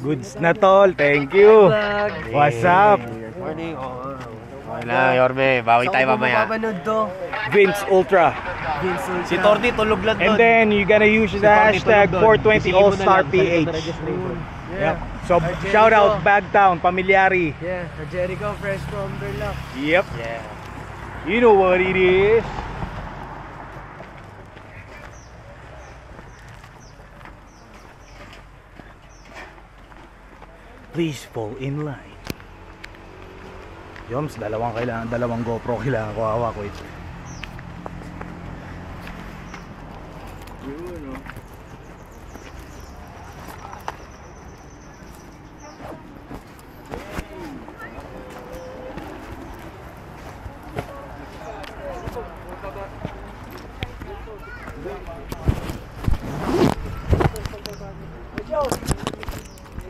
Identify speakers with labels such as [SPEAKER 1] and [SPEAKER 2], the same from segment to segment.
[SPEAKER 1] Goods na tol, thank you. What's up?
[SPEAKER 2] Morning. Okay na, Yorme. Bawi tayo mamaya.
[SPEAKER 1] Vince Ultra.
[SPEAKER 2] Si Tordi tulog lang doon.
[SPEAKER 1] And then you gonna use the hashtag 420 All-Star PH. Yep. So shout out Bagtown, Pamilyari.
[SPEAKER 3] Yeah, Jericho fresh from Berlock.
[SPEAKER 1] Yep.
[SPEAKER 2] Yeah.
[SPEAKER 1] You know what it is. Please fall in line. Yoms, dalawang GoPro kailangan ko hawak. Wait.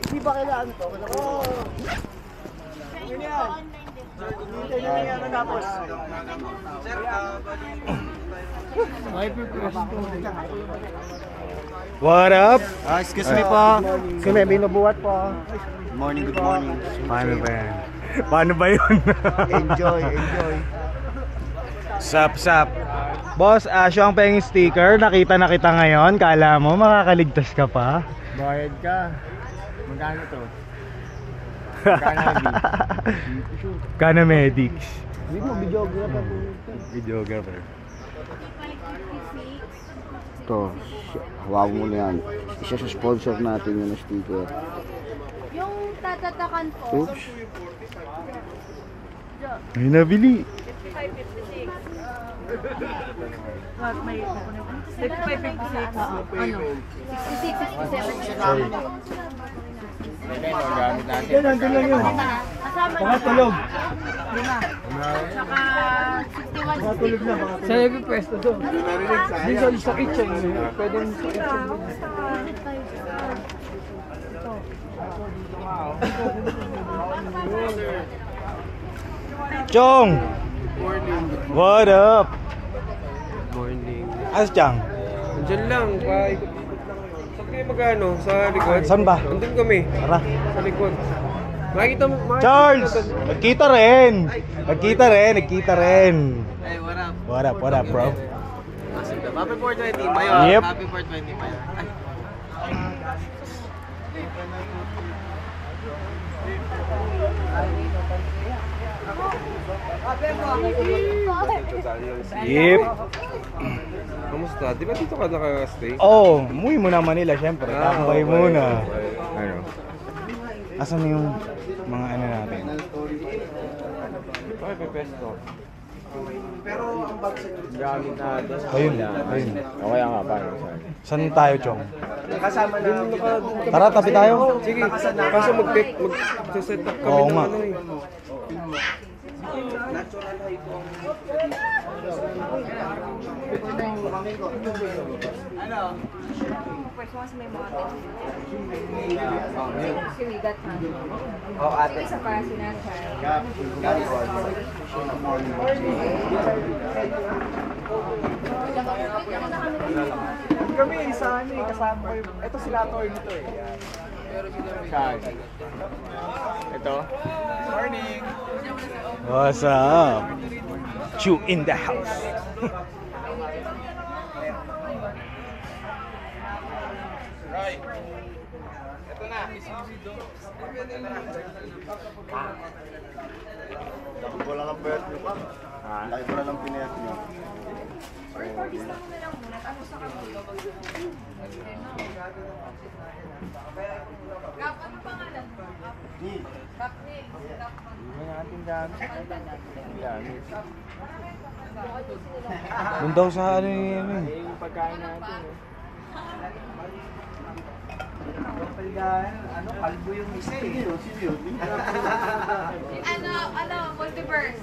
[SPEAKER 3] Hindi ba kailangan to? Oo. Yun yan. Hindi na yan natapos. Sir,
[SPEAKER 1] What up?
[SPEAKER 2] Excuse me po.
[SPEAKER 3] si may binubuhat po.
[SPEAKER 2] Good morning, good morning.
[SPEAKER 1] Paano ba yun?
[SPEAKER 3] Enjoy.
[SPEAKER 1] Sup. Boss, siya ang penging sticker. Nakita na kita ngayon. Kala mo makakaligtas ka pa?
[SPEAKER 3] Bayad ka. Magkano to?
[SPEAKER 1] Kana medics.
[SPEAKER 3] Hindi mo, videographer po.
[SPEAKER 1] Videographer.
[SPEAKER 4] Ito, hawak mo na yan. Isa sa sponsor natin yung sticker.
[SPEAKER 5] Yung tatatakan po.
[SPEAKER 4] Oops.
[SPEAKER 1] May nabili.
[SPEAKER 5] 556. What, may 556? Ano? 66, 67.
[SPEAKER 3] Yan, nandun lang yun.
[SPEAKER 5] Kasama na.
[SPEAKER 1] Mga tulog.
[SPEAKER 5] Saka 61.
[SPEAKER 3] Tulog na. Sa every pwesto doon. Dito sa kitchen. Pwedeng sa kitchen.
[SPEAKER 1] Chong! What up?
[SPEAKER 2] Morning.
[SPEAKER 1] As Chang?
[SPEAKER 2] Diyan lang, paikot-ikot lang. Saan kayo magano? Sa likod?
[SPEAKER 1] Saan ba?
[SPEAKER 2] Andun kami.
[SPEAKER 1] Tara.
[SPEAKER 2] Sa likod. Makikita mo.
[SPEAKER 1] Charles! Nagkita rin! Nagkita rin!
[SPEAKER 2] Hey, what up?
[SPEAKER 1] What up bro?
[SPEAKER 2] Happy 420 pa yun.
[SPEAKER 1] Yep.
[SPEAKER 2] Happy 420 pa yun.
[SPEAKER 1] Yep.
[SPEAKER 2] Kamusta? Di ba dito ka naka-stay?
[SPEAKER 1] Oh, umuwi mo na Manila syempre. Tambay muna.
[SPEAKER 2] Ano?
[SPEAKER 1] Asan na yung mga ano natin?
[SPEAKER 2] Okay, pepesto. Pero ang bag sa gamit natin.
[SPEAKER 1] Ayun.
[SPEAKER 2] Okay nga, paano?
[SPEAKER 1] Saan tayo, Chong?
[SPEAKER 3] Kasama na.
[SPEAKER 1] Tara, tabi tayo.
[SPEAKER 2] Sige, kaso mag-set up kami
[SPEAKER 1] Oo
[SPEAKER 2] ng
[SPEAKER 1] nga.
[SPEAKER 2] ano eh.
[SPEAKER 5] First one sa may mga sinigat na.
[SPEAKER 3] Oh, ate.
[SPEAKER 5] Isa para sinasay.
[SPEAKER 3] Kami isa kasama ko yung... Ito sila toy nito eh. Saan? Ito? Morning!
[SPEAKER 1] What's up? Chew in the house.
[SPEAKER 3] Right. Ito na.
[SPEAKER 4] Laki ko lang ang pwet nyo pa. Laki ko lang ang pinayat nyo.
[SPEAKER 5] Ano pangalan? Kapnil.
[SPEAKER 1] Doon daw sa ano yun eh.
[SPEAKER 3] Yung pagkain natin eh. Ano, kalbo yung isa eh.
[SPEAKER 5] Multiverse.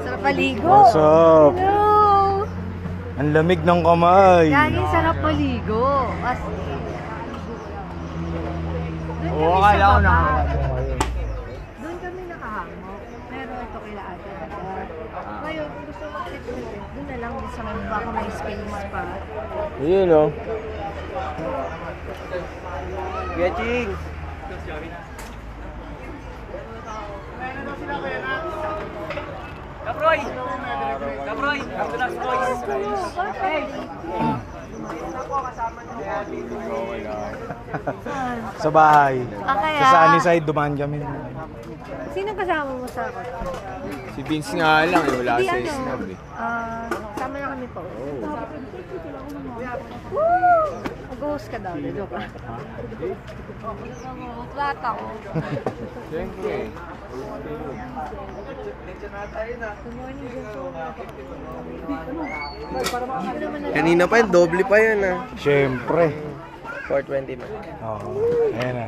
[SPEAKER 5] Sarap paligo.
[SPEAKER 1] What's up?
[SPEAKER 5] Hello.
[SPEAKER 1] Ang lamig ng kamay.
[SPEAKER 6] Gagi, sarap maligo. As
[SPEAKER 2] Oo, akala ko na.
[SPEAKER 6] Doon kami nakahamok. Pero ito kila ate. Ngayon, kung gusto mag-trip, doon na lang din sa mga baka may space pa.
[SPEAKER 2] Yun, no? Getching!
[SPEAKER 7] Kaproy! Kaproy! Kaproy!
[SPEAKER 1] Sa bahay.
[SPEAKER 6] kaya?
[SPEAKER 1] Sa sunny side, dumaan kami.
[SPEAKER 6] Sino kasama mo sa ako?
[SPEAKER 2] Si Vince nga lang, wala
[SPEAKER 6] Hindi,
[SPEAKER 2] sa
[SPEAKER 6] ano,
[SPEAKER 2] snub eh.
[SPEAKER 6] sama na kami po. Mag-host ka daw, joke lang.
[SPEAKER 5] Flat ako.
[SPEAKER 2] Siyempre. Kanina pa yun, doble pa yan ah.
[SPEAKER 1] Siyempre.
[SPEAKER 2] 420 man.
[SPEAKER 1] Oo. Ayan na.